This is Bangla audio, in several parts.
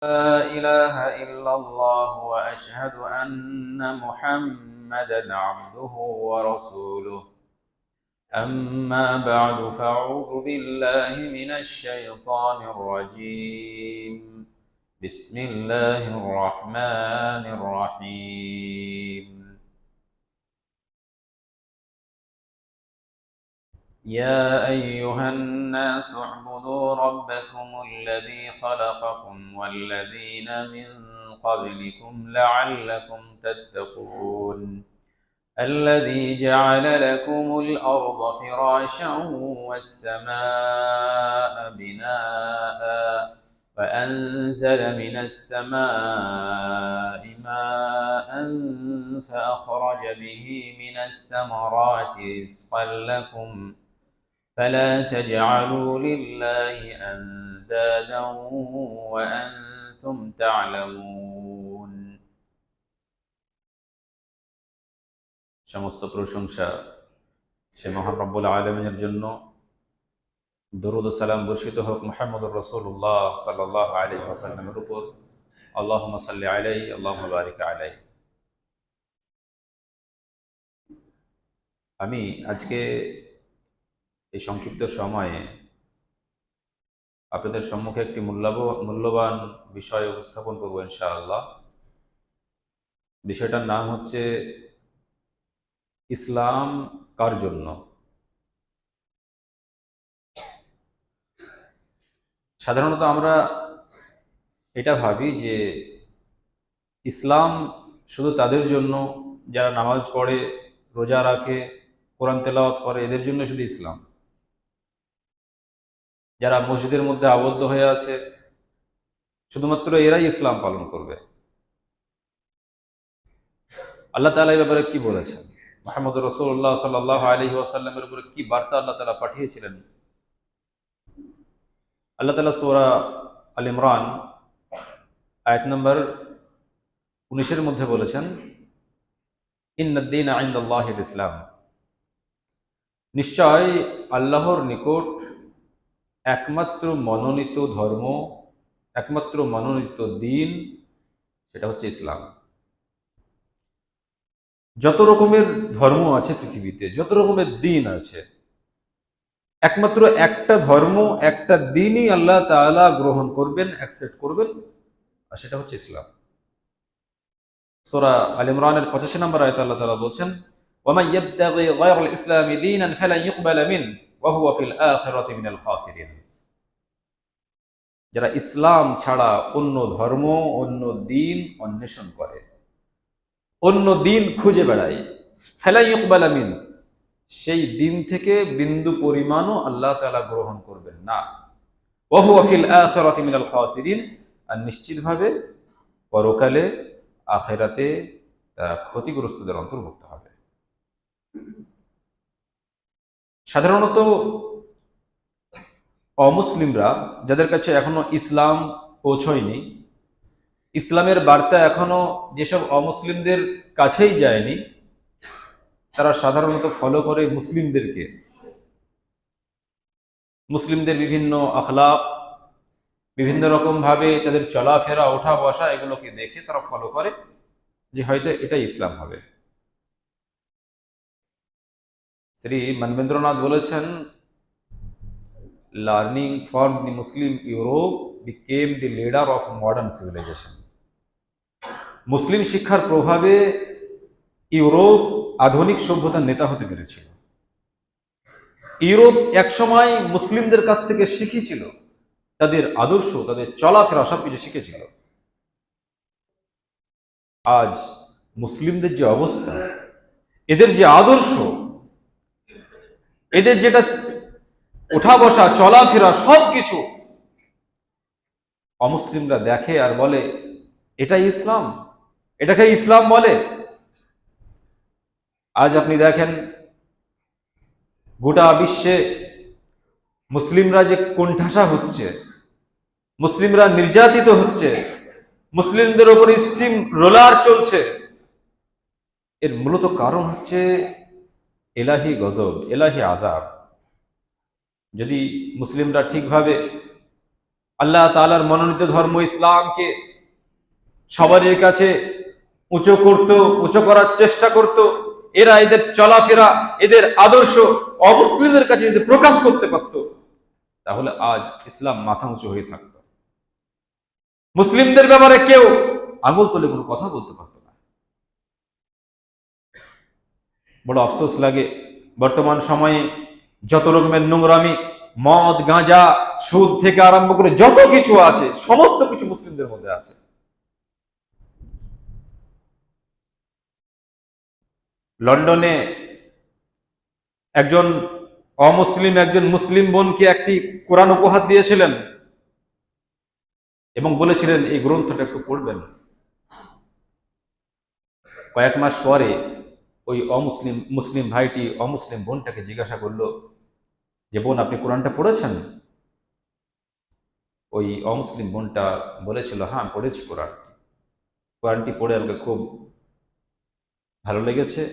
لا إله إلا الله وأشهد أن محمدا عبده ورسوله. أما بعد فأعوذ بالله من الشيطان الرجيم. بسم الله الرحمن الرحيم. يا أيها الناس اعبدوا ربكم الذي خلقكم والذين من قبلكم لعلكم تتقون الذي جعل لكم الأرض فراشا والسماء بناء وأنزل من السماء ماء فأخرج به من الثمرات رزقا لكم فلا تجعلوا لله أندادا وأنتم تعلمون। সমস্ত প্রশংসা সে মহান রব্বুল আলামিনের জন্য। দরুদ ও সালাম বর্ষিত হোক মুহাম্মদুর রাসূলুল্লাহ সাল্লাল্লাহু আলাইহি ওয়াসাল্লামের উপর। আল্লাহুম্মা সাল্লি আলাইহি আল্লাহুম্মা বারিক আলাইহি। আমি আজকে এই সংক্ষিপ্ত সময়ে আপনাদের সম্মুখে একটি মূল্যবান বিষয় উপস্থাপন করব ইনশাআল্লাহ। বিষয়টার নাম হচ্ছে ইসলাম কার জন্য। সাধারণত আমরা এটা ভাবি যে ইসলাম শুধু তাদের জন্য যারা নামাজ পড়ে, রোজা রাখে, কোরআন তেলাওয়াত করে, এদের জন্য শুধু ইসলাম। যারা মসজিদের মধ্যে আবদ্ধ হয়ে আছে শুধুমাত্র এরাই ইসলাম পালন করবে। আল্লাহ তাআলা এই ব্যাপারে কি বলেছেন? মুহাম্মদ রাসূলুল্লাহ সাল্লাল্লাহু আলাইহি ওয়াসাল্লামের উপরে কি বার্তা আল্লাহ তাআলা পাঠিয়েছিলেন? আল্লাহ তাআলা সূরা আল ইমরান আয়াত নম্বর 19-এর মধ্যে বলেছেন, ইন্নাদ-দীনা ইনদাল্লাহিল ইসলাম, নিশ্চয় আল্লাহর নিকট একমাত্র মনোনীত ধর্ম, একমাত্র মনোনীত দিন, সেটা হচ্ছে ইসলাম। যত রকমের ধর্ম আছে পৃথিবীতে, যত রকমের দিন আছে, একমাত্র একটা ধর্ম, একটা দিনই আল্লাহ তাআলা গ্রহণ করবেন, অ্যাকসেপ্ট করবেন, আর সেটা হচ্ছে ইসলাম। সূরা আল ইমরানের 85 নম্বর আয়াতে আল্লাহ তাআলা বলছেন, ওয়ামান ইয়াবতাগি গায়রাল ইসলামি দীনান ফালান ইউকবালা মিনহু ওয়া হুয়া ফিল আখিরাতি মিনাল খাসিরিন। যারা ইসলাম ছাড়া অন্য ধর্ম, অন্য দিন অন্বেষণ করে, অন্য দিন খুঁজে বেড়ায়, ফালান ইউকবালা মিনহু, সেই দিন থেকে বিন্দু পরিমাণও আল্লাহ তাআলা গ্রহণ করবেন না। ওয়া হুয়া ফিল আখিরাতি মিনাল খাসিরিন, আর নিশ্চিতভাবে পরকালে, আখিরাতে তারা ক্ষতিগ্রস্তদের অন্তর্ভুক্ত হবে। সাধারণত অমুসলিমরা, যাদের কাছে এখনো ইসলাম পৌঁছয়নি, ইসলামের বার্তা এখনো যেসব অমুসলিমদের কাছেই যায়নি, তারা সাধারণত ফলো করে মুসলিমদেরকে, মুসলিমদের বিভিন্ন আখলাক, বিভিন্ন রকম ভাবে তাদের চলাফেরা, ওঠা বসা, এগুলোকে দেখে তারা ফলো করে যে হয়তো এটাই ইসলাম হবে। শ্রী মানবেন্দ্রনাথ বলেছেন, learning from the Muslim Europe became the leader of modern civilization. মুসলিম শিক্ষার প্রভাবে ইউরোপ আধুনিক সভ্যতার নেতা হতে পেরেছিল। ইউরোপ একসময় মুসলিমদের কাছ থেকে শিখেছিল, তাদের আদর্শ, তাদের চলাফেরা সবকিছু শিখেছিল। আজ মুসলিমদের যে অবস্থা, এদের যে আদর্শ, এদের যেটা ওঠা বসা, চলাফেরা, সবকিছু অমুসলিমরা দেখে আর বলে এটাই ইসলাম, এটাকে ইসলাম বলে। আজ আপনি দেখেন গোটা বিশ্বে মুসলিমরা যে কোণঠাসা হচ্ছে, মুসলিমরা নির্যাতিত হচ্ছে, মুসলিমদের উপর স্টিম রোলার চলছে, এর মূলত কারণ হচ্ছে এলাহি গজব, এলাহি আযাব। যদি মুসলিমরা ঠিকভাবে আল্লাহ তাআলার মনোনীত ধর্ম ইসলামকে সবারই কাছে উঁচু করার চেষ্টা করত। এরা এদের চলাফেরা, এদের আদর্শ অমুসলিমদের কাছে যদি প্রকাশ করতে পারত, তাহলে আজ ইসলাম মাথা উঁচু হয়ে থাকত। মুসলিমদের ব্যাপারে কেউ আঙুল তুলে কোনো কথা বলতে পারত না। বড় আফসোস লাগে, বর্তমান সময়ে যত রকমের নোংরামি, মদ, গাঁজা, সুদ থেকে আরম্ভ করে যত কিছু আছে, সমস্ত কিছু মুসলিমদের মধ্যে আছে। লন্ডনে একজন অমুসলিম একজন মুসলিম বোনকে একটি কোরআন উপহার দিয়েছিলেন এবং বলেছিলেন এই গ্রন্থটা একটু পড়বেন। কয়েক মাস পরে ওই মুসলিম ভাইটি অমুসলিম বোনটাকে জিজ্ঞাসা করলো যে, বোন, আপনি কোরআনটা পড়েছেন? ওই অমুসলিম বোনটা বলেছিল, হ্যাঁ পড়েছি কোরআনটি পড়ে আমাকে খুব ভালো লেগেছে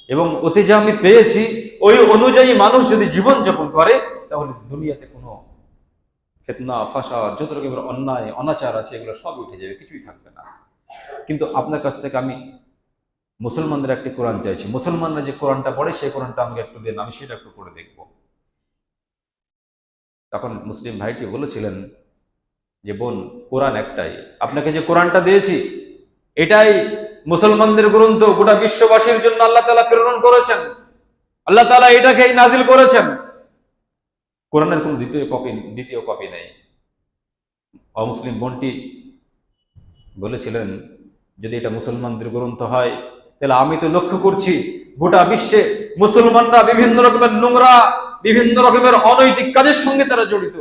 এবং ওতে যা আমি পেয়েছি ওই অনুযায়ী মানুষ যদি জীবনযাপন করে তাহলে দুনিয়াতে কোনো ফিতনা, ফাসাদ, যত রকমের অন্যায় অনাচার আছে এগুলো সব উঠে যাবে, কিছুই থাকবে না। কিন্তু আপনার কাছ থেকে আমি মুসলমানদের একটি কোরআন চাইছি, মুসলমানরা যে কোরআনটা পড়ে সেই কোরআনটা আমাকে একটু দেন, আমি সেটা একটু পড়ে দেখব। তখন মুসলিম ভাইটি বলেছিলেন যে, বোন, কোরআন একটাই, আপনাকে যে কোরআনটা দিয়েছি এটাই মুসলমানদের গ্রন্থ, গোটা বিশ্ববাসীর জন্য আল্লাহ তাআলা প্রেরণ করেছেন, আল্লাহ তাআলা এটাকেই নাজিল করেছেন। কোরআনের কোন দ্বিতীয় কপি নেই। অমুসলিম বোনটি বলেছিলেন, যদি এটা মুসলমানদের গ্রন্থ হয় তাহলে আমি তো লক্ষ্য করছি গোটা বিশ্বে মুসলমানরা বিভিন্ন রকমের নোংরা, বিভিন্ন রকমের অনৈতিক কাজের সঙ্গে তারা জড়িত।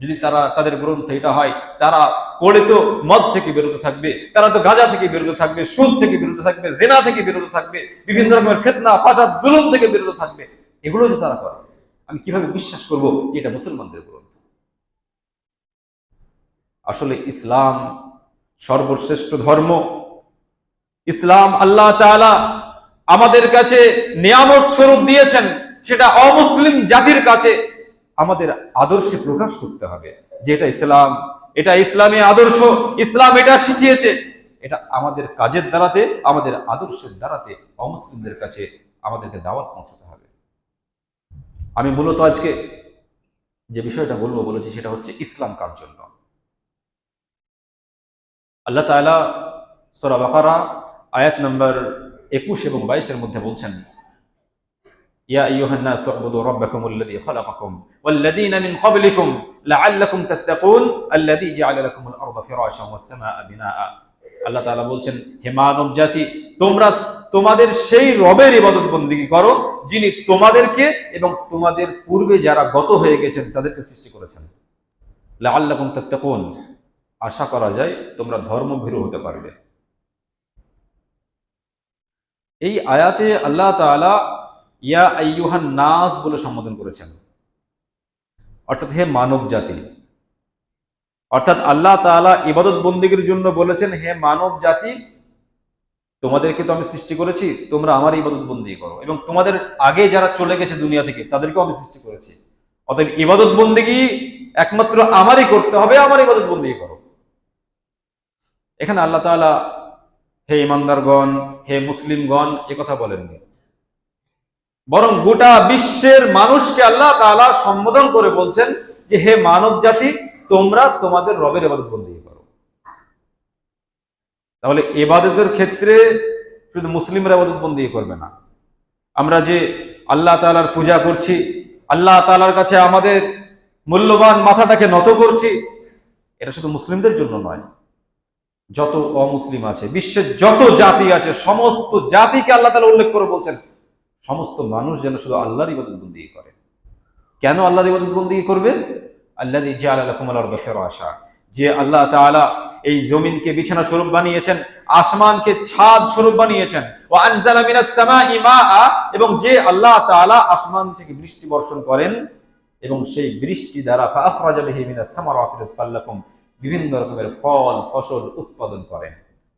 যদি তাদের গ্রন্থ এটা হয়, তারা পড়ে তো মদ থেকে বিরত থাকবে, তারা তো গাঁজা থেকে বিরত থাকবে, সুদ থেকে বিরত থাকবে, জিনা থেকে বিরত থাকবে, বিভিন্ন রকমের ফিতনা, ফাসাদ, জুলুম থেকে বিরত থাকবে। এগুলো যদি তারা করে, আমি কিভাবে বিশ্বাস করব যে এটা মুসলমানদের গ্রন্থ? আসলে ইসলাম সর্বশ্রেষ্ঠ ধর্ম। ইসলাম আল্লাহ তাআলা আমাদের কাছে নিয়ামত স্বরূপ দিয়েছেন, সেটা অমুসলিম জাতির কাছে আমাদের আদর্শে প্রকাশ করতে হবে যে এটা ইসলাম, এটা ইসলামী আদর্শ, ইসলাম এটা শিখিয়েছে। এটা আমাদের কাজের দ্বারাতে, আমাদের আদর্শের দ্বারাতে অমুসলিমদের কাছে আমাদেরকে দাওয়াত পৌঁছাতে হবে। আমি মূলত আজকে যে বিষয়টা বলেছি সেটা হচ্ছে ইসলাম কার জন্য। আল্লাহ তাআলা সূরা বাকারা আয়াত নম্বর 21 এবং 22 এর মধ্যে বলছেন, ইয়া আইয়ুহান নাসু উবুদু রাব্বাকুমুল্লাযী খালাকাকুম ওয়াল্লাযীনা মিন ক্বাবলিকুম লাআল্লাকুম তাত্তাকুন আল্লাযী জাআলা লাকুমুল আরদা ফিরাশান ওয়াস সামাআ বিনাআ। আল্লাহ তাআলা বলছেন, হে মানব জাতি, তোমরা তোমাদের সেই রবের ইবাদত বন্দেগী করো যিনি তোমাদেরকে এবং তোমাদের পূর্বে যারা গত হয়ে গেছেন তাদেরকে সৃষ্টি করেছেন। লাআল্লাকুম তাত্তাকুন, আশা করা যায় তোমরা ধর্মভীরু হতে পারবে। এই আয়াতে আল্লাহ তাআলা ইয়া আইয়ুহান নাস বলে সম্বোধন করেছেন, অর্থাৎ হে মানব জাতি। অর্থাৎ আল্লাহ তাআলা ইবাদত বন্দেগীর জন্য বলেছেন, হে মানব জাতি, তোমাদেরকে তো আমি সৃষ্টি করেছি, তোমরা আমার ইবাদত বন্দেগী করো, এবং তোমাদের আগে যারা চলে গেছে দুনিয়া থেকে তাদেরকেও আমি সৃষ্টি করেছি। অতএব ইবাদত বন্দেগী একমাত্র আমারই করতে হবে, আমার ইবাদত বন্দেগী করো। এখানে আল্লাহ তাআলা হে ইমানদারগণ, হে মুসলিমগণ এ কথা বলেননি, বরং গোটা বিশ্বের মানুষকে আল্লাহ তাআলা সম্বোধন করে বলছেন যে হে মানব জাতি, তোমরা তোমাদের রবের ইবাদত বন্দেগী করো। তাহলে ইবাদতের ক্ষেত্রে শুধু মুসলিমরা ইবাদত বন্দেগী করবে না। আমরা যে আল্লাহ তাআলার পূজা করছি, আল্লাহ তাআলার কাছে আমাদের মূল্যবান মাথাটাকে নত করছি, এটা শুধু মুসলিমদের জন্য নয়, যত অমুসলিম আছে, বিশ্বের যত জাতি আছে, সমস্ত জাতিকে আল্লাহ তাআলা উল্লেখ করে বলছেন সমস্ত মানুষ যেন শুধু আল্লাহর ইবাদত বন্দেগী করে। কেন আল্লাহর ইবাদত বন্দেগী করবে? আল্লাযী জাআলা লাকুমুল আরদা ফিরাশা, যে আল্লাহ তাআলা এই জমিনকে বিছানা স্বরূপ বানিয়েছেন, আসমানকে ছাদ স্বরূপ বানিয়েছেন, ওয়া আনজালা মিনাস সামাই মাআ, এবং যে আল্লাহ তাআলা আসমান থেকে বৃষ্টি বর্ষণ করেন এবং সেই বৃষ্টি দ্বারা ফাআখরাজা বিহি মিনাস সামারাতি রিজকাল লাকুম, বিভিন্ন রকমের ফল ফসল উৎপাদন করেন।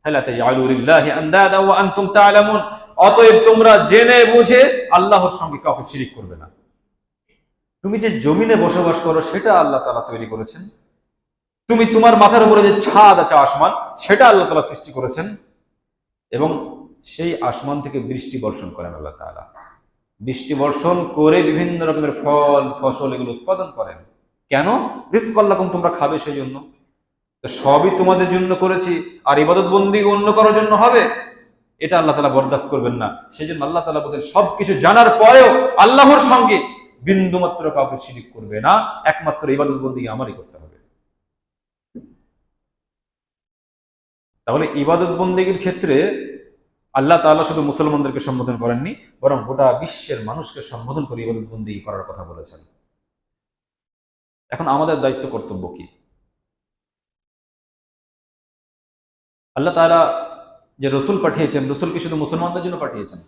ফালা তাজআলু লিল্লাহি আনদাদা ওয়া আনতুম তা'লামুন, অতএব তোমরা জেনে বুঝে আল্লাহর সঙ্গে কাউকে শিরিক করবে না। তুমি যে জমিনে বসবাস করো সেটা আল্লাহ তাআলা তৈরি করেছেন, তুমি তোমার মাথার উপরে যে ছাদ আছে আসমান, সেটা আল্লাহ তাআলা সৃষ্টি করেছেন এবং সেই আসমান থেকে বৃষ্টি বর্ষণ করেন আল্লাহ তাআলা। বৃষ্টি বর্ষণ করে বিভিন্ন রকমের ফল ফসল এগুলো উৎপাদন করেন। কেন? রিজকাল লাকুম, তোমরা খাবে সেই জন্য। তো সবই তোমাদের জন্য করেছি, আর ইবাদত বন্দি অন্য কারোর জন্য হবে, এটা আল্লাহ তাআলা বরদাস্ত করবেন না। সেই জন্য আল্লাহ তাআলা বলেন সবকিছু জানার পরেও আল্লাহর সঙ্গে বিন্দুমাত্র কাউকে শিরিক করবে না, একমাত্র ইবাদত বন্দি আমারই করতে হবে। তাহলে ইবাদত বন্দিগির ক্ষেত্রে আল্লাহ তাআলা শুধু মুসলমানদেরকে সম্বোধন করেননি, বরং গোটা বিশ্বের মানুষকে সম্বোধন করে ইবাদত বন্দি করার কথা বলেছেন। এখন আমাদের দায়িত্ব কর্তব্য কি? আল্লাহ তাআলা যে রসুল পাঠিয়েছেন, রসুল কি শুধু মুসলমানদের জন্য পাঠিয়েছেন?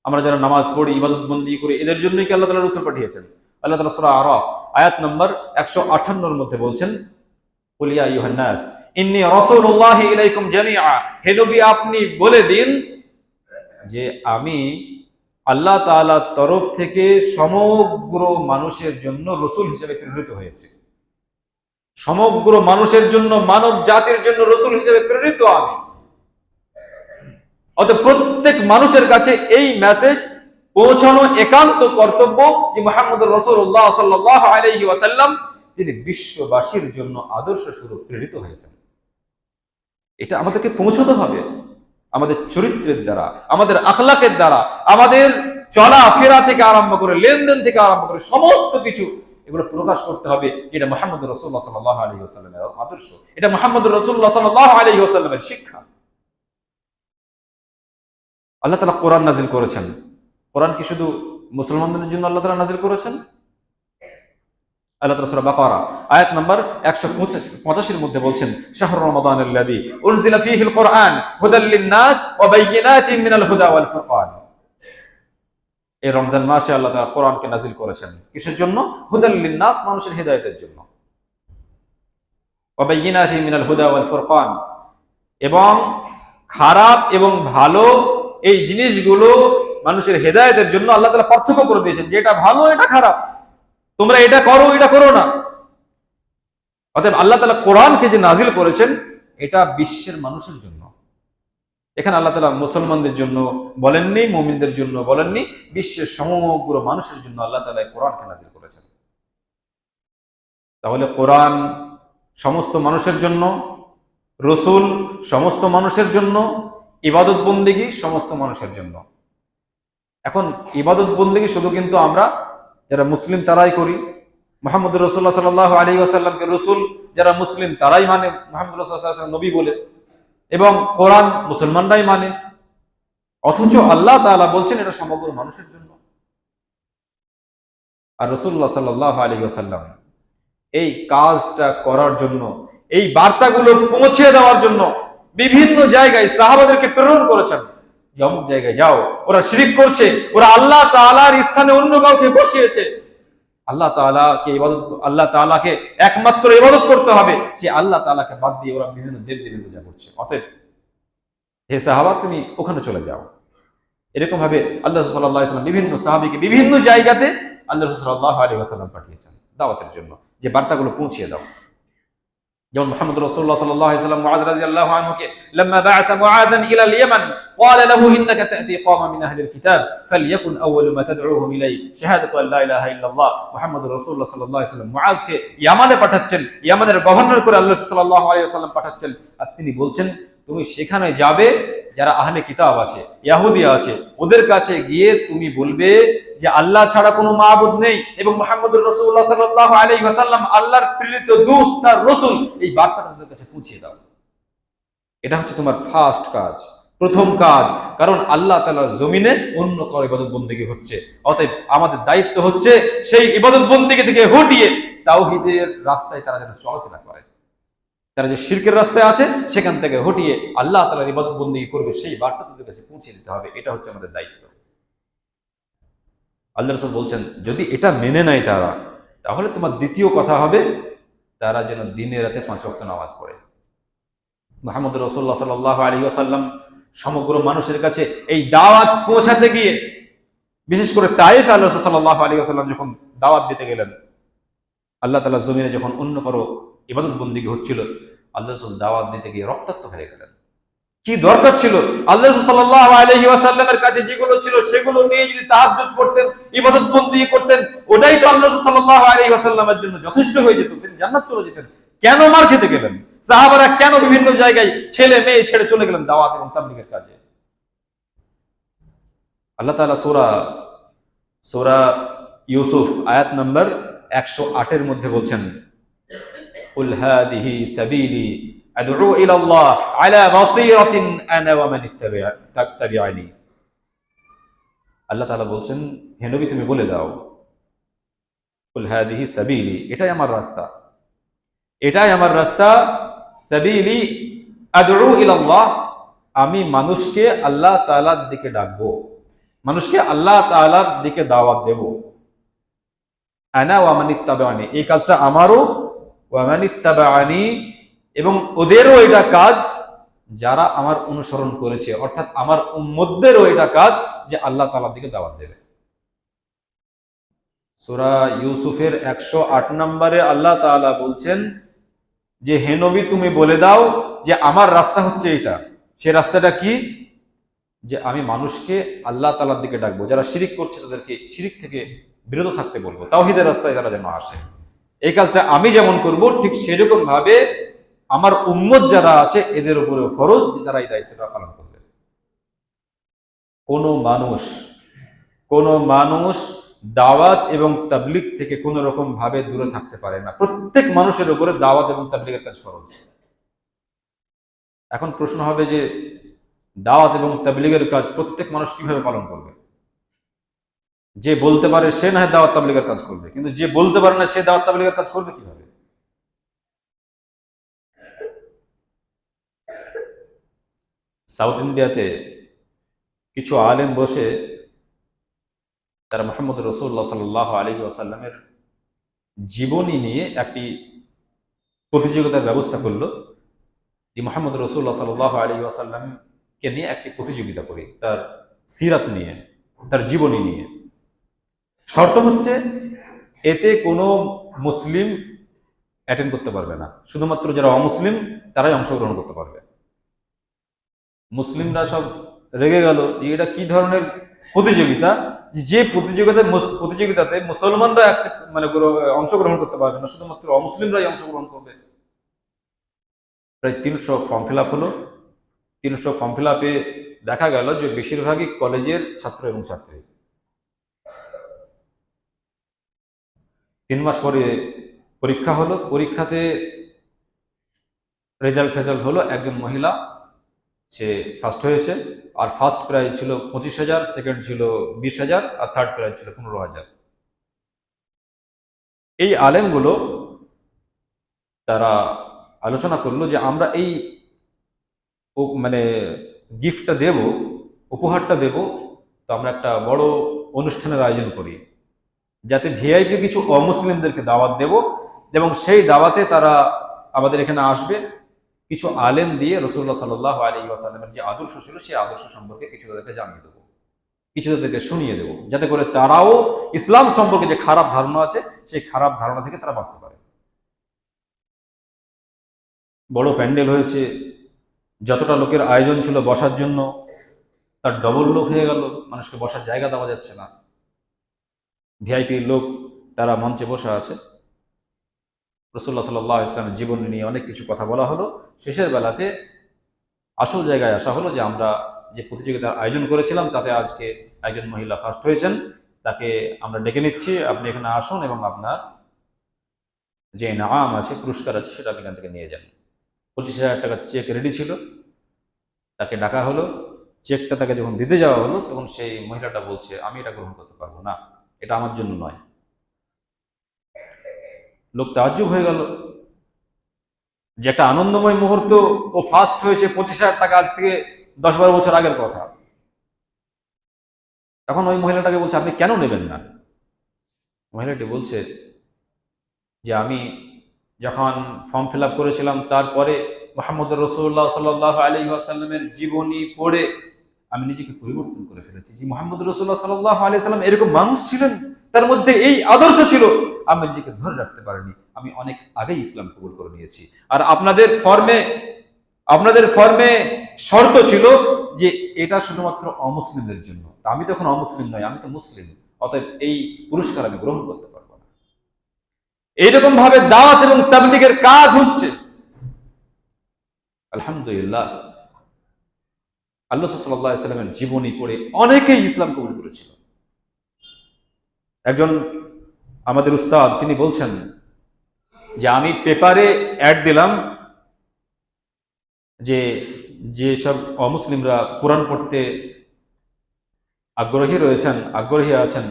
আমরা যারা নামাজ পড়ি, ইবাদত বন্দি করি, এদের জন্যই কি আল্লাহ তাআলা রসুল পাঠিয়েছেন? আল্লাহ তাআলা সূরা আরাফ আয়াত নম্বর 158 এর মধ্যে বলছেন, কুল ইয়া আইয়ুহান নাস ইন্নী রাসূলুল্লাহি ইলাইকুম জামিআ, হে নবী আপনি বলে দিন যে আমি আল্লাহ তাআলার তরফ থেকে সমগ্র মানুষের জন্য রসুল হিসেবে প্রেরিত হয়েছি। সমগ্র মানুষের জন্য, মানব জাতির জন্য রসুল হিসেবে প্রেরিত আমি। অতএব প্রত্যেক মানুষের কাছে এই মেসেজ পৌঁছানো একান্ত কর্তব্য যে মুহাম্মদুর রাসূলুল্লাহ সাল্লাল্লাহু আলাইহি ওয়াসাল্লাম তিনি বিশ্ববাসীর জন্য আদর্শ স্বরূপ প্রেরিত হয়েছেন। এটা আমাদেরকে পৌঁছাতে হবে আমাদের চরিত্রের দ্বারা, আমাদের আখলাকের দ্বারা, আমাদের চলাফেরা থেকে আরম্ভ করে, লেনদেন থেকে আরম্ভ করে সমস্ত কিছু এগুলো প্রকাশ করতে হবে। এটা মুহাম্মদুর রাসূলুল্লাহ সাল্লাল্লাহু আলাইহি ওয়াসাল্লামের আদর্শ, এটা মুহাম্মদুর রাসূলুল্লাহ সাল্লাল্লাহু আলাইহি ওয়াসাল্লামের শিক্ষা। আল্লাহ তাআলা কোরআন নাজিল করেছেন। কোরআন কি শুধু মুসলমানদের জন্য আল্লাহ তাআলা নাজিল করেছেন? আল্লাহ তাআলা সূরা বাকারা আয়াত নম্বর 185 এর মধ্যে বলছেন, শাহরু রমাদানাল্লাযী উনজিলা ফীহিল কুরআন হুদাল লিন-নাস ওয়া বাইয়িনাতিন মিনাল হুদা ওয়াল ফুরকান। এই রমজান মাসে আল্লাহ তাআলা কোরআনকে নাজিল করেছেন কিসের জন্য? হুদাল লিন-নাস, মানুষের হিদায়াতের জন্য। ওয়া বাইয়িনাতিন মিনাল হুদা ওয়াল ফুরকান, এবং খারাপ এবং ভালো এই জিনিসগুলো মানুষের হেদায়েতের জন্য আল্লাহ তাআলা পার্থক্য করে দিয়েছেন, যে এটা ভালো এটা খারাপ, তোমরা এটা করো এটা করো না। অতএব আল্লাহ তাআলা কোরআনকে যে নাজিল করেছেন এটা বিশ্বের মানুষের জন্য। এখানে আল্লাহ তাআলা মুসলমানদের জন্য বলেননি, মুমিনদের জন্য বলেননি, বিশ্বের সমগ্র মানুষের জন্য আল্লাহ তাআলা কোরআনকে নাজিল করেছেন। তাহলে কোরআন সমস্ত মানুষের জন্য, রসুল সমস্ত মানুষের জন্য, ইবাদত বন্দেগী সমস্ত মানুষের জন্য। এখন ইবাদত বন্দেগী শুধু কিন্তু আমরা যারা মুসলিম তারাই করি, মুহাম্মদুর রাসূলুল্লাহ সাল্লাল্লাহু আলাইহি ওয়াসাল্লামকে রসুল যারা মুসলিম তারাই মানে মুহাম্মদুর রাসূলুল্লাহ সাল্লাল্লাহু আলাইহি ওয়াসাল্লাম নবী বলে, এবং কোরআন মুসলমানরাই মানে। অথচ আল্লাহ তাআলা বলছেন এটা সমগ্র মানুষের জন্য। আর রাসূলুল্লাহ সাল্লাল্লাহু আলাইহি ওয়াসাল্লাম এই কাজটা করার জন্য, এই বার্তাগুলো পৌঁছে দেওয়ার জন্য বিভিন্ন জায়গায় সাহাবাদেরকে প্রেরণ করেছেন যে অমুক জায়গায় যাও, ওরা শিরক করছে, ওরা আল্লাহ তাআলার স্থানে অন্য কাউকে বসিয়েছে, আল্লাহ তাআলাকে একমাত্র ইবাদত করতে হবে, যে আল্লাহ তাআলাকে বাদ দিয়ে ওরা বিভিন্ন দেবদেবীর পূজা করছে। অতএব হে সাহাবা তুমি ওখানে চলে যাও। এরকম ভাবে আল্লাহ রাসূল সাল্লাল্লাহু আলাইহি ওয়াসাল্লাম বিভিন্ন সাহাবীকে বিভিন্ন জায়গাতে আল্লাহ রাসূল সাল্লাল্লাহু আলাইহি ওয়াসাল্লাম পাঠিয়েছেন দাওয়াতের জন্য, যে বার্তাগুলো পৌঁছিয়ে দাও। যেমন মুহাম্মদ রাসূলুল্লাহ সাল্লাল্লাহু আলাইহি ওয়াসাল্লাম মুআয রাদিয়াল্লাহু আনহুকে লাম্মা বা'আথা মুআযান ইলা আল-ইয়ামান ক্বালা লাহু ইন্নাকা তা'তি কওমান মিন আহলিল কিতাব ফালইয়াকুন আউওয়ালু মা তাদ'উহুম ইলাইহি শাহাদাতু আল লা ইলাহা ইল্লাল্লাহ। মুহাম্মদুর রাসূলুল্লাহ সাল্লাল্লাহু আলাইহি ওয়াসাল্লাম মুআযকে ইয়ামানে পাঠাচ্ছেন, ইয়ামানের গভর্নর করে আল্লাহ সাল্লাল্লাহু আলাইহি ওয়াসাল্লাম পাঠাচ্ছেন, আর তিনি বলছেন তুমি সেখানে যাবে যারা আহলে কিতাব আছে, ইহুদি আছে, ওদের কাছে গিয়ে তুমি বলবে যে আল্লাহ ছাড়া কোনো মাবুদ নেই এবং মুহাম্মদুর রাসূলুল্লাহ সাল্লাল্লাহু আলাইহি ওয়াসাল্লাম আল্লাহর প্রেরিত দূত, তার রাসূল। এই বার্তাটা তাদের কাছে পৌঁছে দাও। এটা হচ্ছে তোমার ফার্স্ট কাজ, প্রথম কাজ। কারণ আল্লাহ তাআলার জমিনে অন্য কারো ইবাদত বন্দেগী হচ্ছে। অতএব আমাদের দায়িত্ব হচ্ছে সেই ইবাদত বন্দেগী থেকে হটিয়ে তাওহীদের রাস্তায় তারা যেন চলাফেরা করে, তারা যে শিরকের রাস্তায় আছে সেখান থেকে হটিয়ে আল্লাহ তাআলার ইবাদত বন্দেগী করবে, সেই বার্তা তাদের কাছে পৌঁছে দিতে হবে। এটা হচ্ছে আমাদের দায়িত্ব। আল্লাহ রাসূল বলছেন যদি এটা মেনে নেয় তারা, তাহলে তোমার দ্বিতীয় কথা হবে তারা যেন দিনে রাতে 5 ওয়াক্ত নামাজ পড়ে। মুহাম্মদ রাসূলুল্লাহ সাল্লাল্লাহু আলাইহি ওয়াসাল্লাম সমগ্র মানুষের কাছে এই দাওয়াত পৌঁছাতে গিয়ে, বিশেষ করে তায়েফ আল্লাহ রাসূল সাল্লাল্লাহু আলাইহি ওয়াসাল্লাম যখন দাওয়াত দিতে গেলেন, আল্লাহ তাআলা জমিনে যখন অন্য কারো ইবাদত বন্দিগি হচ্ছিল, আল্লাহ রাসূল দাওয়াত দিতে গিয়ে রক্তাক্ত হয়ে গেলেন। কি দরকার ছিল? আল্লাহ রাসূল সাল্লাল্লাহু আলাইহি ওয়াসাল্লামের কাছে যেগুলো ছিল সেগুলো নিয়ে যদি তাহাজ্জুদ করতেন, ইবাদত বন্দিগি করতেন, ওটাই তো আল্লাহ রাসূল সাল্লাল্লাহু আলাইহি ওয়াসাল্লামের জন্য যথেষ্ট হয়ে যেত, তিনি জান্নাত চলে যেতেন। কেন মার খেতে গেলেন? সাহাবারা কেন বিভিন্ন জায়গায় ছেলে মেয়ে ছেড়ে চলে গেলেন দাওয়াত এবং তাবলীগের কাজে? আল্লাহ তাআলা সূরা ইউসুফ আয়াত নম্বর 108 মধ্যে বলছেন, কুল হাদিহি সাবিলি আদউ ইলা আল্লাহ আলা বাসীরাতিন আনা ওয়া মান ইত্তাবিআনি। আল্লাহ তাআলা বলছেন, হে নবী তুমি বলে দাও, কুল হাদিহি সাবিলি, এটাই আমার রাস্তা, এটাই আমার রাস্তা, সাবিলি আদউ ইলা আল্লাহ, আমি মানুষকে আল্লাহ তাআলার দিকে ডাকবো, মানুষকে আল্লাহ তাআলার দিকে দাওয়াত দেব। আনা ওয়া মান ইত্তাবাআনি, এই কাজটা আমারও, ওয়া মান ইত্তাবাআনি, এবং ওদেরও এটা কাজ যারা আমার অনুসরণ করেছে, অর্থাৎ আমার উম্মতদেরও এটা কাজ যে আল্লাহ তাআলার দিকে দাওয়াত দেবে। সূরা ইউসুফের 108 নম্বরে আল্লাহ তাআলা বলছেন যে হে নবী তুমি বলে দাও যে আমার রাস্তা হচ্ছে এটা। সে রাস্তাটা কি? যে আমি মানুষকে আল্লাহ তাআলার দিকে ডাকবো, যারা শিরিক করছে তাদেরকে শিরিক থেকে বিরত থাকতে বলবো, তাওহীদের রাস্তায় তারা যেন আসে। এই কাজটা আমি যেমন করব, ঠিক সেরকম ভাবে আমার উম্মত যারা আছে এদের উপরে ফরজ যে তারা এই দায়িত্বটা পালন করবে। কোনো মানুষ দাওয়াত এবং তাবলীগ থেকে কোনো রকম ভাবে দূরে থাকতে পারে না। প্রত্যেক মানুষের উপরে দাওয়াত এবং তাবলীগের কাজ ফরজ। এখন প্রশ্ন হবে যে দাওয়াত এবং তাবলীগের কাজ প্রত্যেক মানুষ কিভাবে পালন করবে? যে বলতে পারে সে না হয় দাওয়াত তাবলীগের কাজ করবে, কিন্তু যে বলতে পারে না সে দাওয়াত তাবলীগের কাজ করবে কিভাবে? সাউথ ইন্ডিয়াতে কিছু আলেম বসে তারা মুহাম্মদ রাসূলুল্লাহ সাল্লাল্লাহু আলাইহি ওয়াসাল্লামের জীবনী নিয়ে একটি প্রতিযোগিতার ব্যবস্থা করলো, যে মুহাম্মদ রাসূলুল্লাহ সাল্লাল্লাহু আলাইহি ওয়াসাল্লামকে নিয়ে একটি প্রতিযোগিতা করি, তার সিরাত নিয়ে, তার জীবনী নিয়ে। শর্ত হচ্ছে এতে কোনো মুসলিম অ্যাটেন্ড করতে পারবে না, শুধুমাত্র যারা অমুসলিম তারাই অংশগ্রহণ করতে পারবে। মুসলিমরা সব রেগে গেল যে এটা কি ধরনের প্রতিযোগিতা, যে প্রতিযোগিতাতে মুসলমানরা অংশগ্রহণ করতে পারবে না, শুধুমাত্র অমুসলিমরাই অংশগ্রহণ করবে। প্রায় 300 ফর্ম ফিল আপ হলো। 300 ফর্ম ফিল আপে দেখা গেল যে বেশিরভাগই কলেজের ছাত্র এবং ছাত্রী। 3 মাস পরে পরীক্ষা হলো। পরীক্ষাতে রেজাল্ট হলো, একজন মহিলা সে ফার্স্ট হয়েছে, আর ফার্স্ট প্রাইজ ছিল 25,000, সেকেন্ড ছিল 20,000, আর থার্ড প্রাইজ ছিল 15,000। এই আলেমগুলো তারা আলোচনা করলো যে আমরা এই গিফটটা দেব, উপহারটা দেব, তো আমরা একটা বড় অনুষ্ঠানের আয়োজন করি, যাতে ভিআইপি কিছু অমুসলিমদেরকে দাওয়াত দেব, এবং সেই দাওয়াতে তারা আমাদের এখানে আসবে। কিছু আলেম দিয়ে রাসূলুল্লাহ সাল্লাল্লাহু আলাইহি ওয়াসাল্লামের যে আদর্শ ছিল সেই আদর্শ সম্পর্কে কিছু তাদেরকে জানিয়ে দেবো, কিছু তাদেরকে শুনিয়ে দেবো, যাতে করে তারাও ইসলাম সম্পর্কে যে খারাপ ধারণা আছে সেই খারাপ ধারণা থেকে তারা বাঁচতে পারে। বড় প্যান্ডেল হয়েছে, যতটা লোকের আয়োজন ছিল বসার জন্য তার ডবল লোক হয়ে গেল, মানুষকে বসার জায়গা দেওয়া যাচ্ছে না। ভিআইপি লোক তারা মঞ্চে বসে আছে। রাসূলুল্লাহ সাল্লাল্লাহু আলাইহি ওয়াসাল্লামের জীবন নিয়ে অনেক কিছু কথা বলা হলো। শেষের বেলাতে আসল জায়গায় আসা হলো যে আমরা যে প্রতিযোগিতার আয়োজন করেছিলাম তাতে আজকে একজন মহিলা ফার্স্ট হয়েছেন, তাকে আমরা ডেকে নিচ্ছি, আপনি এখানে আসুন এবং আপনার যে ইনাম আছে, পুরস্কার আছে, সেটা আপনি এখান থেকে নিয়ে যান। 25,000 টাকার চেক রেডি ছিল, তাকে ডাকা হলো। চেকটা তাকে যখন দিতে যাওয়া হলো তখন সেই মহিলাটা বলছে, আমি এটা গ্রহণ করতে পারবো না, এটা আমার জন্য নয়। লোক তাজ্জুব হয়ে গেল যে একটা আনন্দময় মুহূর্ত, ও ফার্স্ট হয়েছে, 25,000 টাকা আজ থেকে 10-12 বছর আগের কথা। তখন ওই মহিলাটাকে বলছে, আপনি কেন নেবেন না? মহিলাটি বলছে যে আমি যখন ফর্ম ফিল আপ করেছিলাম তারপরে মুহাম্মদ রাসূলুল্লাহ সাল্লাল্লাহু আলাইহি ওয়াসাল্লামের জীবনী পড়ে আমি নিজেকে পরিবর্তন করে ফেলেছি। যে মুহাম্মদ রাসূলুল্লাহ সাল্লাল্লাহু আলাইহি ওয়াসাল্লাম এরকম মানুষ ছিলেন, তার মধ্যে এই আদর্শ ছিল, আমি নিজেকে ধরে রাখতে পারিনি। আমি অনেক আগেই ইসলাম কবুল করে নিয়েছি। আর আপনাদের ফর্মে শর্ত ছিল যে এটা শুধুমাত্র অমুসলিমদের জন্য। আমি তো এখন অমুসলিম নই, আমি তো মুসলিম, অতএব এই পুরস্কার আমি গ্রহণ করতে পারবো না। এইরকম ভাবে দাওয়াত এবং তাবলীগের কাজ হচ্ছে। আলহামদুলিল্লাহ, আল্লাহ সাল্লাল্লাহু আলাইহি ওয়াসাল্লামের জীবনী পড়ে অনেকেই ইসলাম কবুল করেছিল। একজন আমাদের উস্তাদ তিনি বলছেন যে আমি পেপারে অ্যাড দিলাম যে যেসব অমুসলিমরা কোরআন পড়তে আগ্রহী আছেন,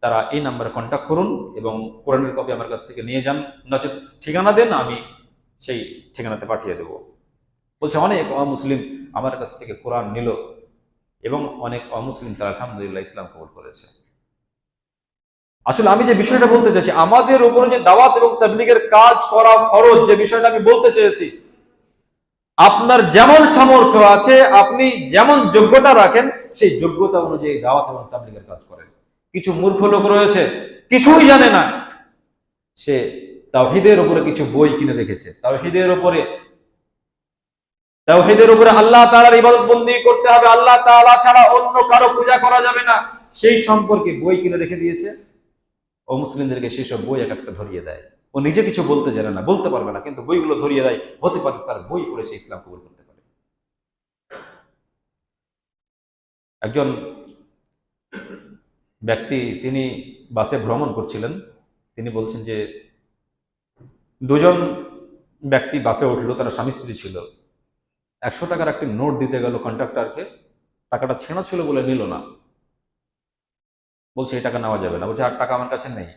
তারা এই নাম্বারে কন্ট্যাক্ট করুন এবং কোরআনের কপি আমার কাছ থেকে নিয়ে যান, নচেত ঠিকানা দেন, আমি সেই ঠিকানাতে পাঠিয়ে দেব। বলছে অনেক অমুসলিম আমার কাছ থেকে কোরআন নিল এবং অনেক অমুসলিম তারা আলহামদুলিল্লাহ ইসলাম কবুল করেছে। আসলে আমি যে বিষয়টা বলতে চাইছি, আমাদের উপরে যে দাওয়াত এবং তাবলীগের কাজ করা ফরজ, যে বিষয়টা আমি বলতে চেয়েছি, আপনার যেমন সামর্থ্য আছে, আপনি যেমন যোগ্যতা রাখেন, সেই যোগ্যতা অনুযায়ী দাওয়াত এবং তাবলীগের কাজ করেন। কিছু মূর্খ লোক রয়েছে, কিছুই জানে না, সে তাওহীদের উপরে কিছু বই কিনে রেখেছে, তাওহীদের উপরে আল্লাহ তাআলার ইবাদত বন্দেগী করতে হবে, আল্লাহ তাআলা ছাড়া অন্য কারো পূজা করা যাবে না, সেই সম্পর্কে বই কিনে রেখে দিয়েছে। ও মুসলিমদেরকে সেসব বই এক একটা ধরিয়ে দেয়। ও নিজে কিছু বলতে জানে না, বলতে পারবে না, কিন্তু বইগুলো ধরিয়ে দেয়। হতে পারে তার বই পড়ে সে ইসলাম কবুল করতে পারে। একজন ব্যক্তি তিনি বাসে ভ্রমণ করছিলেন, তিনি বলছেন যে দুজন ব্যক্তি বাসে উঠলো, তারা স্বামী স্ত্রী ছিল। 100 টাকার একটি নোট দিতে গেল কন্ডাক্টরকে, টাকাটা ছেঁড়া ছিল বলে নিল না। বলছে এই টাকা নেওয়া যাবে না। বলছে আর টাকা আমার কাছে নেই।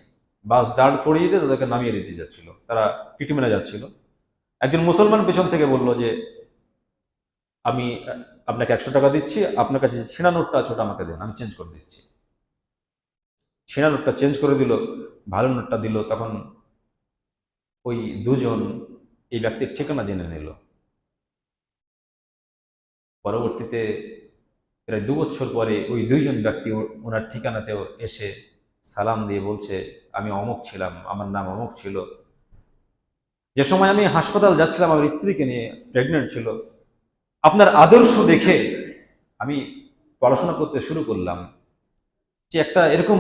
বাস দাঁড় করিয়ে দিয়ে তাদেরকে নামিয়ে দিতে যাচ্ছিল, তারা টিটি মেরে যাচ্ছিল। একজন মুসলমান পেছন থেকে বলল যে আমি আপনাকে 100 টাকা দিচ্ছি, আপনার কাছে যে ছেঁড়া নোটটা আছে ওটা আমাকে দেন, আমি চেঞ্জ করে দিচ্ছি। ছেঁড়া নোটটা চেঞ্জ করে দিল, ভালো নোটটা দিল। তখন ওই দুজন এই ব্যক্তির ঠিকানা জেনে নিল। পরবর্তীতে প্রায় 2 বছর পরে ওই দুইজন ব্যক্তি ওনার ঠিকানাতেও এসে সালাম দিয়ে বলছে আমি অমুক ছিলাম, আমার নাম অমুক ছিল, যে সময় আমি হাসপাতাল যাচ্ছিলাম, আমার স্ত্রীকে নিয়ে, প্রেগনেন্ট ছিল, আপনার আদর্শ দেখে আমি পড়াশোনা করতে শুরু করলাম। যে একটা এরকম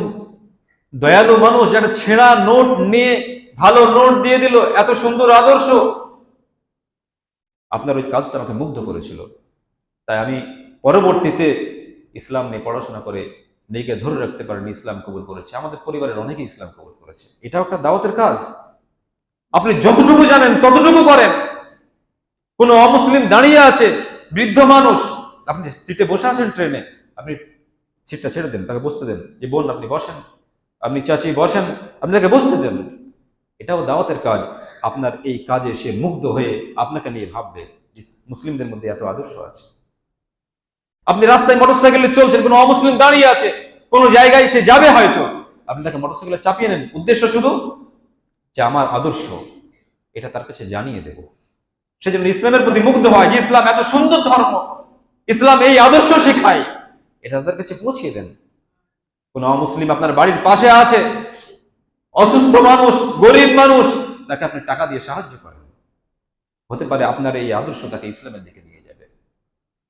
দয়ালু মানুষ যারা ছেঁড়া নোট নিয়ে ভালো নোট দিয়ে দিল, এত সুন্দর আদর্শ, আপনার ওই কাজটা আমাকে মুগ্ধ করেছিল। তাই আমি পরবর্তীতে ইসলাম নিয়ে পড়াশোনা করে নিজেকে ধরে রাখতে পারেনি, ইসলাম কবুল করেছে। আমাদের পরিবারের অনেকে ইসলাম কবুল করেছে। এটাও একটা দাওয়াতের কাজ। আপনি যতটুকু জানেন ততটুকু করেন। কোনো অমুসলিম দাঁড়িয়ে আছে, বৃদ্ধ মানুষ, আপনি সিটে বসে আছেন ট্রেনে, আপনি সিটটা ছেড়ে দেন, তাকে বসতে দেন। যে বোন আপনি বসেন, আপনি চাচি বসেন, আপনি তাকে বসতে দেন। এটাও দাওয়াতের কাজ। আপনার এই কাজে সে মুগ্ধ হয়ে আপনাকে নিয়ে ভাববে যে মুসলিমদের মধ্যে এত আদর্শ আছে। আপনি রাস্তায় মোটরসাইকেলে চলছেন, কোনো অমুসলিম দাঁড়িয়ে আছে, কোন জায়গায় সে যাবে হয়তো, আপনি তাকে মোটরসাইকেলে চাপিয়ে নেন, উদ্দেশ্য শুধু যে আমার আদর্শ এটা তার কাছে জানিয়ে দেব, সে যেন ইসলামের প্রতি মুগ্ধ হয়, যে ইসলাম এত সুন্দর ধর্ম, ইসলাম এই আদর্শ শেখায়, এটা তাদের কাছে পৌঁছিয়ে দেন। কোন অমুসলিম আপনার বাড়ির পাশে আছে, অসুস্থ মানুষ, গরিব মানুষ, তাকে আপনি টাকা দিয়ে সাহায্য করেন। হতে পারে আপনার এই আদর্শ তাকে ইসলামের দিকে নিয়ে যাবে।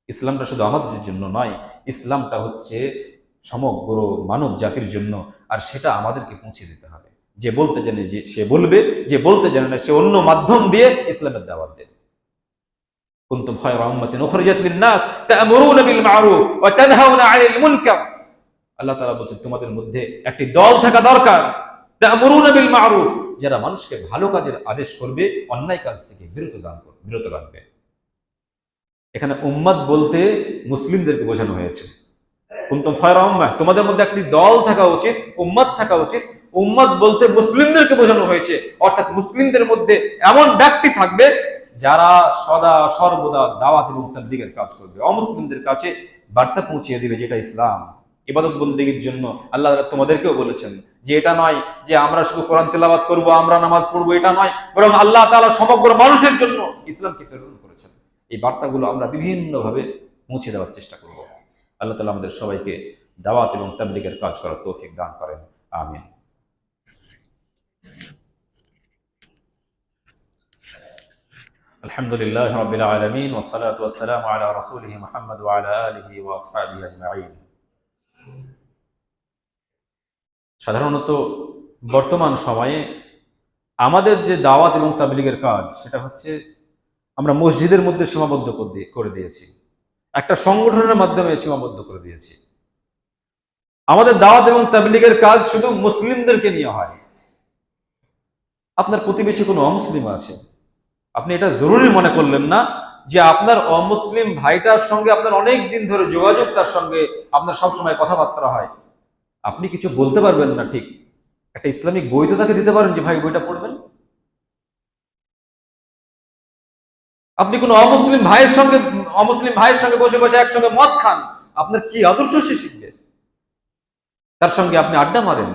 ইসলামটা শুধু আমাদের জন্য নয়, ইসলামটা হচ্ছে সমগ্র মানব জাতির জন্য, আর সেটা আমাদেরকে পৌঁছে দিতে হবে। যে বলতে জানে যে সে বলবে, যে বলতে জানে না সে অন্য মাধ্যম দিয়ে ইসলামের দাওয়াত দেবে। কুনতুম খায়রা উম্মাতিন উখরিজাত লিন-নাস তা'মুরুনা বিল মা'রুফ ওয়া তানহাউনা 'আনিল মুনকার। আল্লাহ তাআলা বলেন তোমাদের মধ্যে একটি দল থাকা দরকার, তা'মুরুনা বিল মা'রুফ, যারা মানুষকে ভালো কাজের আদেশ করবে, অন্যায় কাজ থেকে বিরত রাখবে। এখানে উম্মাত বলতে মুসলিমদেরকে বোঝানো হয়েছে। কুনতুম খায়রা উম্মাহ, তোমাদের মধ্যে একটি দল থাকা উচিত, উম্মাত থাকা উচিত। উম্মাত বলতে মুসলিমদেরকে বোঝানো হয়েছে, অর্থাৎ মুসলিমদের মধ্যে এমন ব্যক্তি থাকবে যারা সদা সর্বদা দাওয়াত এবং তাবলীগের কাজ করবে, অমুসলিমদের কাছে বার্তা পৌঁছিয়ে দিবে যেটা ইসলাম। ইবাদত বন্দেগীর জন্য আল্লাহ তোমাদেরকেও বলেছেন যে এটা নয় যে আমরা শুধু কোরআন তেলাওয়াত করব, আমরা নামাজ পড়বো, এটা নয়, বরং আল্লাহ তাআলা সমগ্র মানুষের জন্য ইসলামকে প্রেরণ করেছেন। এই বার্তাগুলো আমরা বিভিন্নভাবে পৌঁছে দেওয়ার চেষ্টা করব। আল্লাহ তাআলা আমাদের সবাইকে দাওয়াত এবং তাবলীগের কাজ করার তৌফিক দান করেন। আমিন। আলহামদুলিল্লাহ রাব্বিল আলামিন ওয়াসসালাতু ওয়াসসালামু আলা রাসূলিহি মুহাম্মদ ওয়া আলা আলিহি ওয়া আসহাবিহি আজমাইন। সাধারণত বর্তমান সময়ে আমাদের যে দাওয়াত এবং তাবলীগের কাজ, সেটা হচ্ছে আমরা মসজিদের মধ্যে সীমাবদ্ধ করে দিয়েছি, একটা সংগঠনের মাধ্যমে সীমাবদ্ধ করে দিয়েছি। আমাদের দাওয়াত এবং তাবলীগের কাজ শুধু মুসলিমদেরকে নিয়ে হয়। আপনার প্রতিবেশী কোনো অমুসলিম আছে, আপনি এটা জরুরি মনে করলেন না যে আপনার অমুসলিম ভাইটার সঙ্গে আপনার অনেক দিন ধরে যোগাযোগ, তার সঙ্গে আপনার সবসময় কথাবার্তা হয়, আপনি কিছু বলতে পারবেন না, ঠিক একটা ইসলামিক বই তো তাকে দিতে পারেন যে ভাই বইটা পড়বেন। আপনি কোনো অমুসলিম ভাইয়ের সঙ্গে বসে বসে একসঙ্গে মদ খান, আপনার কি আদর্শ সে শিখবে? তার সঙ্গে আপনি আড্ডা মারেন,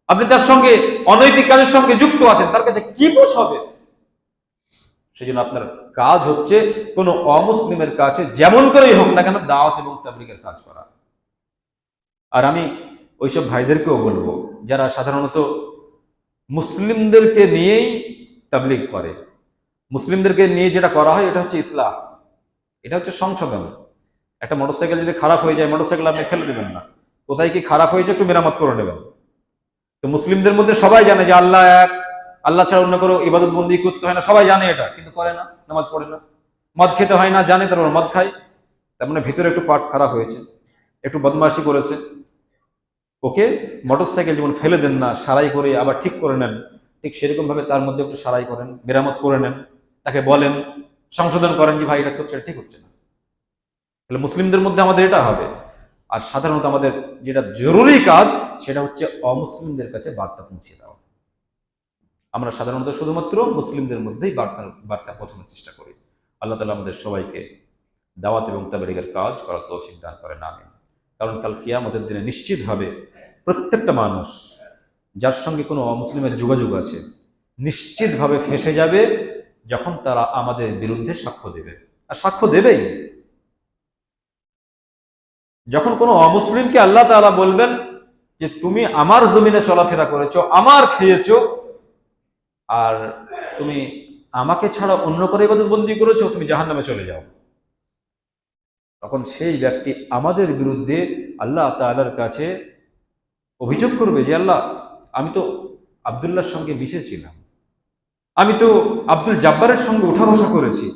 আপনি তার সঙ্গে অনৈতিক কাজের সঙ্গে যুক্ত আছেন, তার কাছে কি বোঝ হবে? সেই জন্য আপনার কাজ হচ্ছে কোনো অমুসলিমের কাছে যেমন করেই হোক না কেন দাওয়াত এবং তাবলীগের কাজ করা। আর আমি ওইসব ভাইদেরকেও বলবো যারা সাধারণত মুসলিমদেরকে নিয়েই তাবলীগ করে। মুসলিমদেরকে নিয়ে যেটা করা হয় এটা হচ্ছে ইসলাহ, এটা হচ্ছে সংশোধন। একটা মোটরসাইকেল যদি খারাপ হয়ে যায়, মোটরসাইকেল আপনি ফেলে দেবেন না, কোথায় কি খারাপ হয়েছে একটু মেরামত করে নেবেন। তো মুসলিমদের মধ্যে সবাই জানে যে আল্লাহ এক, আল্লাহ ছাড়া অন্য কোনো ইবাদত বন্দি করতে হয় না, সবাই জানে এটা, কিন্তু করে না, নামাজ পড়ে না। মদ খেতে হয় না জানে, তারপর মদ খায়, তার মানে ভিতরে একটু পার্টস খারাপ হয়েছে, একটু বদমাশি করেছে। ওকে মোটরসাইকেল যেমন ফেলে দেন না, সারাই করে আবার ঠিক করে নেন, ঠিক সেরকম ভাবে তার মধ্যে একটু সারাই করেন, মেরামত করে নেন, তাকে বলেন, সংশোধন করেন যে ভাই এটা করছে, ঠিক হচ্ছে না। তাহলে মুসলিমদের মধ্যে আমাদের এটা হবে। আর সাধারণত আমাদের যেটা জরুরি কাজ সেটা হচ্ছে অমুসলিমদের কাছে বার্তা পৌঁছে দেওয়া। আমরা সাধারণত শুধুমাত্র মুসলিমদের মধ্যেই বার্তা পৌঁছানোর চেষ্টা করি। আল্লাহ তাআলা আমাদের সবাইকে দাওয়াত এবং তাবলীগের কাজ করার তৌফিক দান করেন, আমিন। কারণ কাল কিয়ামতের দিনে নিশ্চিতভাবে প্রত্যেকটা মানুষ যার সঙ্গে কোনো অমুসলিমের যোগাযোগ আছে নিশ্চিতভাবে ফেঁসে যাবে যখন তারা আমাদের বিরুদ্ধে সাক্ষ্য দেবে। আর সাক্ষ্য দেবেই যখন কোনো অমুসলিমকে আল্লাহ তাআলা বলবেন যে তুমি আমার জমিনে চলাফেরা করেছো, আমার খেয়েছো, আর তুমি আমাকে ছাড়া অন্য করে ইবাদত বন্দি করেছো, তুমি জাহান্নামে চলে যাও। তখন সেই ব্যক্তি আমাদের বিরুদ্ধে আল্লাহ তাআলার কাছে অভিযোগ করবে যে আল্লাহ, আমি তো আব্দুল্লাহর সঙ্গে মিশেছিলাম, আমি তো আব্দুল জাব্বারের সঙ্গে উঠা বসা করেছি,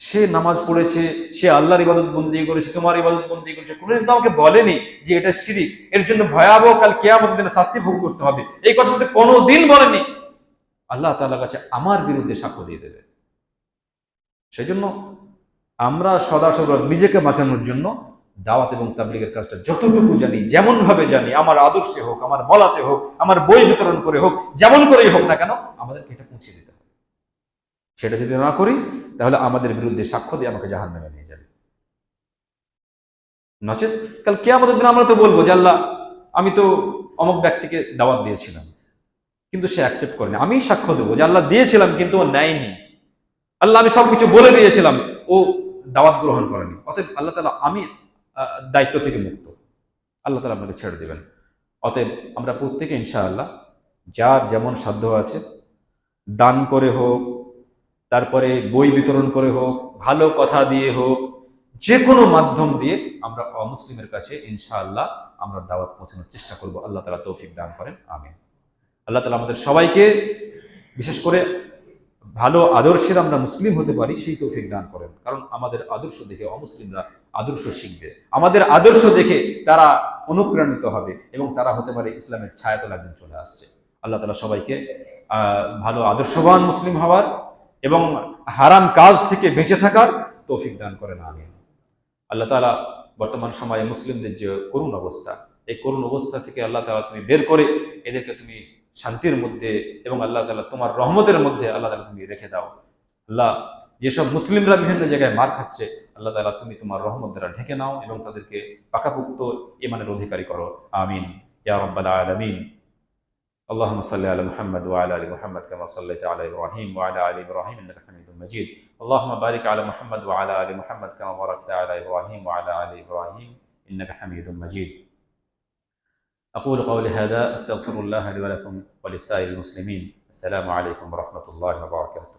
সে নামাজ পড়েছে, সে আল্লাহর ইবাদত বন্দি করেছে, তোমার ইবাদত বন্দি করেছে, কোনোদিন তো আমাকে বলেনি যে এটা শিরিক, এর জন্য ভয়াবহ কাল কিয়ামতের দিনে শাস্তি ভোগ করতে হবে, এই কথা তো কোনোদিন বলেনি। আল্লাহ তাআলার কাছে আমার বিরুদ্ধে সাক্ষ্য দিয়ে দেবে। সেই জন্য আমরা সদা সর্বদা নিজেকে বাঁচানোর জন্য দাওয়াত এবং তাবলীগের কাজটা যতটুকু জানি, যেমন ভাবে জানি, আমার আদর্শে হোক, আমার বলাতে হোক, আমার বই বিতরণ করে হোক, যেমন করেই হোক না কেন আমাদেরকে এটা পৌঁছে দিতে হবে। সেটা যদি না করি তাহলে আমাদের বিরুদ্ধে সাক্ষ্য দিয়ে আমাকে জাহান্নামে নিয়ে যাবে। নচেত কাল কিয়ামতের দিন আমরা তো বলবো যে আল্লাহ, আমি তো অমুক ব্যক্তিকে দাওয়াত দিয়েছিলাম কিন্তু সে অ্যাকসেপ্ট করেনি। আমি সাক্ষ্য দেবো যে আল্লাহ দিয়েছিলাম কিন্তু ও নেয়নি। আল্লাহ, আমি সবকিছু বলে দিয়েছিলাম, ও দাওয়াত গ্রহণ করেনি। অতএব আল্লাহ তাআলা, আমি দায়িত্ব থেকে মুক্ত, আল্লাহ তাআলা আপনাকে ছেড়ে দেবেন। অতএব আমরা প্রত্যেকে ইনশাআল্লাহ যার যেমন সাধ্য আছে দান করে হোক, তারপরে বই বিতরণ করে হোক, ভালো কথা দিয়ে হোক, যে কোনো মাধ্যম দিয়ে আমরা অমুসলিমের কাছে ইনশাআল্লাহ আমরা দাওয়াত পৌঁছানোর চেষ্টা করব। আল্লাহ তাআলা তৌফিক দান করেন, আমিন। আল্লাহ তাআলা আমাদের সবাইকে বিশেষ করে ভালো আদর্শের আমরা মুসলিম হতে পারি সেই তৌফিক দান করেন। কারণ আমাদের আদর্শ দেখে অমুসলিমরা আদর্শ শিখবে, আমাদের আদর্শ দেখে তারা অনুপ্রাণিত হবে এবং তারা হতে পারে ইসলামের ছায়াতলে একদিন চলে আসছে। আল্লাহ তাআলা সবাইকে ভালো আদর্শবান মুসলিম হওয়ার এবং হারাম কাজ থেকে বেঁচে থাকার তৌফিক দান করেন, আমিন। আল্লাহ তাআলা বর্তমান সময়ে মুসলিমদের যে করুণ অবস্থা, এই করুণ অবস্থা থেকে আল্লাহ তাআলা তুমি বের করে এদেরকে তুমি শান্তির মধ্যে এবং আল্লাহ তাআলা তোমার রহমতের মধ্যে আল্লাহ তাআলা তুমি রেখে দাও। আল্লাহ, যেসব মুসলিমরা বিভিন্ন জায়গায় মার খাচ্ছে, আল্লাহ তাআলা তুমি তোমার রহমত দ্বারা ঢেকে নাও এবং তাদেরকে পাকাপোক্ত ঈমানের অধিকারী করো, আমিন ইয়া রাব্বাল আলামিন। اللهم صل على محمد وعلى ال محمد كما صليت على ابراهيم وعلى ال ابراهيم انك حميد مجيد. اللهم بارك على محمد وعلى ال محمد كما باركت على ابراهيم وعلى ال ابراهيم انك حميد مجيد. اقول قولي هذا استغفر الله لي ولكم ولسائر المسلمين. السلام عليكم ورحمه الله وبركاته.